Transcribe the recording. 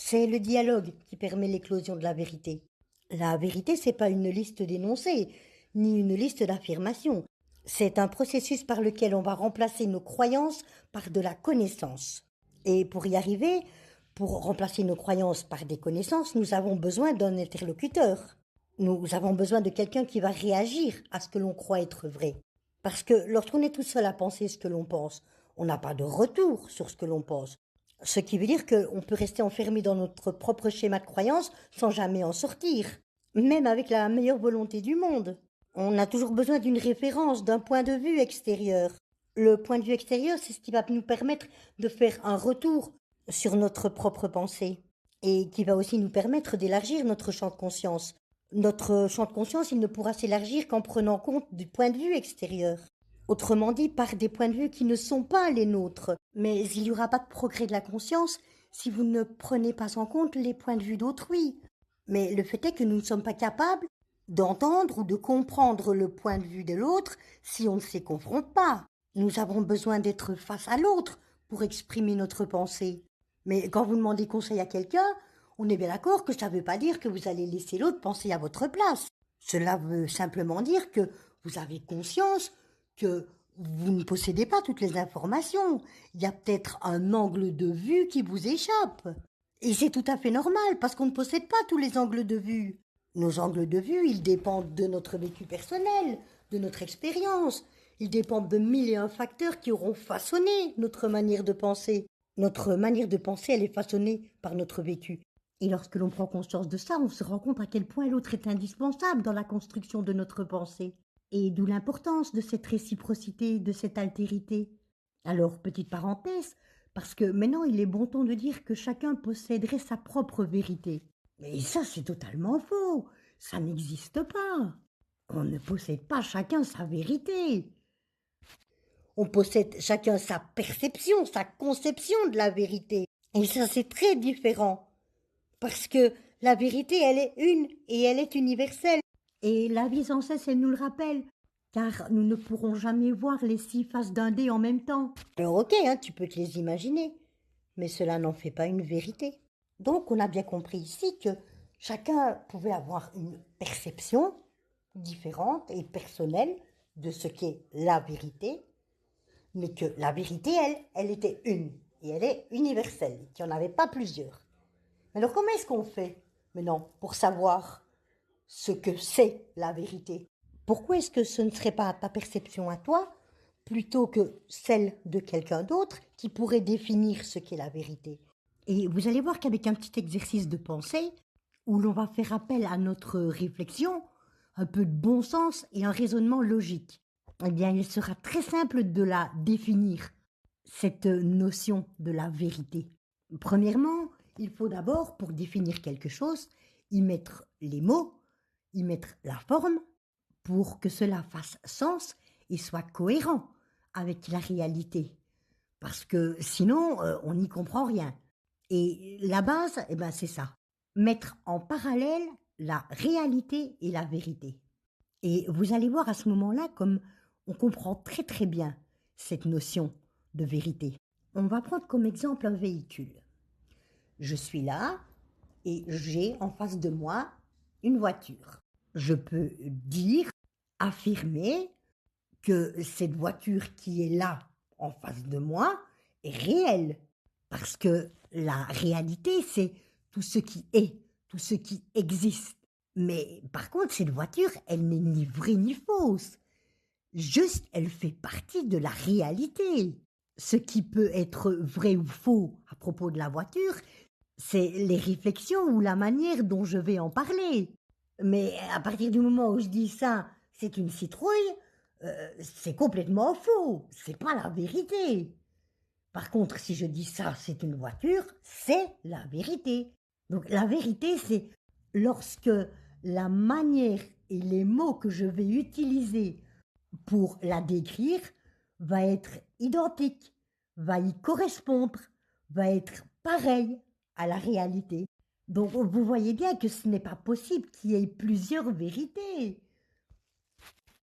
C'est le dialogue qui permet l'éclosion de la vérité. La vérité, c'est pas une liste d'énoncés, ni une liste d'affirmations. C'est un processus par lequel on va remplacer nos croyances par de la connaissance. Et pour y arriver, pour remplacer nos croyances par des connaissances, nous avons besoin d'un interlocuteur. Nous avons besoin de quelqu'un qui va réagir à ce que l'on croit être vrai. Parce que lorsqu'on est tout seul à penser ce que l'on pense, on n'a pas de retour sur ce que l'on pense. Ce qui veut dire qu'on peut rester enfermé dans notre propre schéma de croyance sans jamais en sortir, même avec la meilleure volonté du monde. On a toujours besoin d'une référence, d'un point de vue extérieur. Le point de vue extérieur, c'est ce qui va nous permettre de faire un retour sur notre propre pensée et qui va aussi nous permettre d'élargir notre champ de conscience. Notre champ de conscience, il ne pourra s'élargir qu'en prenant compte du point de vue extérieur. Autrement dit, par des points de vue qui ne sont pas les nôtres. Mais il n'y aura pas de progrès de la conscience si vous ne prenez pas en compte les points de vue d'autrui. Mais le fait est que nous ne sommes pas capables d'entendre ou de comprendre le point de vue de l'autre si on ne s'y confronte pas. Nous avons besoin d'être face à l'autre pour exprimer notre pensée. Mais quand vous demandez conseil à quelqu'un, on est bien d'accord que ça ne veut pas dire que vous allez laisser l'autre penser à votre place. Cela veut simplement dire que vous avez conscience que vous ne possédez pas toutes les informations. Il y a peut-être un angle de vue qui vous échappe. Et c'est tout à fait normal parce qu'on ne possède pas tous les angles de vue. Nos angles de vue, ils dépendent de notre vécu personnel, de notre expérience. Ils dépendent de mille et un facteurs qui auront façonné notre manière de penser. Notre manière de penser, elle est façonnée par notre vécu. Et lorsque l'on prend conscience de ça, on se rend compte à quel point l'autre est indispensable dans la construction de notre pensée. Et d'où l'importance de cette réciprocité, de cette altérité. Alors, petite parenthèse, parce que maintenant il est bon ton de dire que chacun posséderait sa propre vérité. Mais ça, c'est totalement faux. Ça n'existe pas. On ne possède pas chacun sa vérité. On possède chacun sa perception, sa conception de la vérité. Et ça, c'est très différent. Parce que la vérité, elle est une et elle est universelle. Et la vie sans cesse, elle nous le rappelle. Car nous ne pourrons jamais voir les 6 faces d'un dé en même temps. Alors ok, hein, tu peux te les imaginer. Mais cela n'en fait pas une vérité. Donc on a bien compris ici que chacun pouvait avoir une perception différente et personnelle de ce qu'est la vérité, mais que la vérité, elle était une, et elle est universelle, qu'il n'y en avait pas plusieurs. Alors comment est-ce qu'on fait maintenant pour savoir ce que c'est la vérité? Pourquoi est-ce que ce ne serait pas ta perception à toi, plutôt que celle de quelqu'un d'autre, qui pourrait définir ce qu'est la vérité? Et vous allez voir qu'avec un petit exercice de pensée, où l'on va faire appel à notre réflexion, un peu de bon sens et un raisonnement logique, eh bien il sera très simple de la définir, cette notion de la vérité. Premièrement, il faut d'abord, pour définir quelque chose, y mettre les mots, y mettre la forme, pour que cela fasse sens et soit cohérent avec la réalité. Parce que sinon, on n'y comprend rien. Et la base, eh ben, c'est ça. Mettre en parallèle la réalité et la vérité. Et vous allez voir à ce moment-là comme on comprend très très bien cette notion de vérité. On va prendre comme exemple un véhicule. Je suis là et j'ai en face de moi une voiture. Je peux dire, affirmer que cette voiture qui est là en face de moi est réelle. Parce que la réalité, c'est tout ce qui est, tout ce qui existe. Mais par contre, cette voiture, elle n'est ni vraie ni fausse. Juste, elle fait partie de la réalité. Ce qui peut être vrai ou faux à propos de la voiture, c'est les réflexions ou la manière dont je vais en parler. Mais à partir du moment où je dis ça, c'est une citrouille, c'est complètement faux. C'est pas la vérité. Par contre, si je dis ça, c'est une voiture, c'est la vérité. Donc la vérité, c'est lorsque la manière et les mots que je vais utiliser pour la décrire va être identique, va y correspondre, va être pareil à la réalité. Donc vous voyez bien que ce n'est pas possible qu'il y ait plusieurs vérités.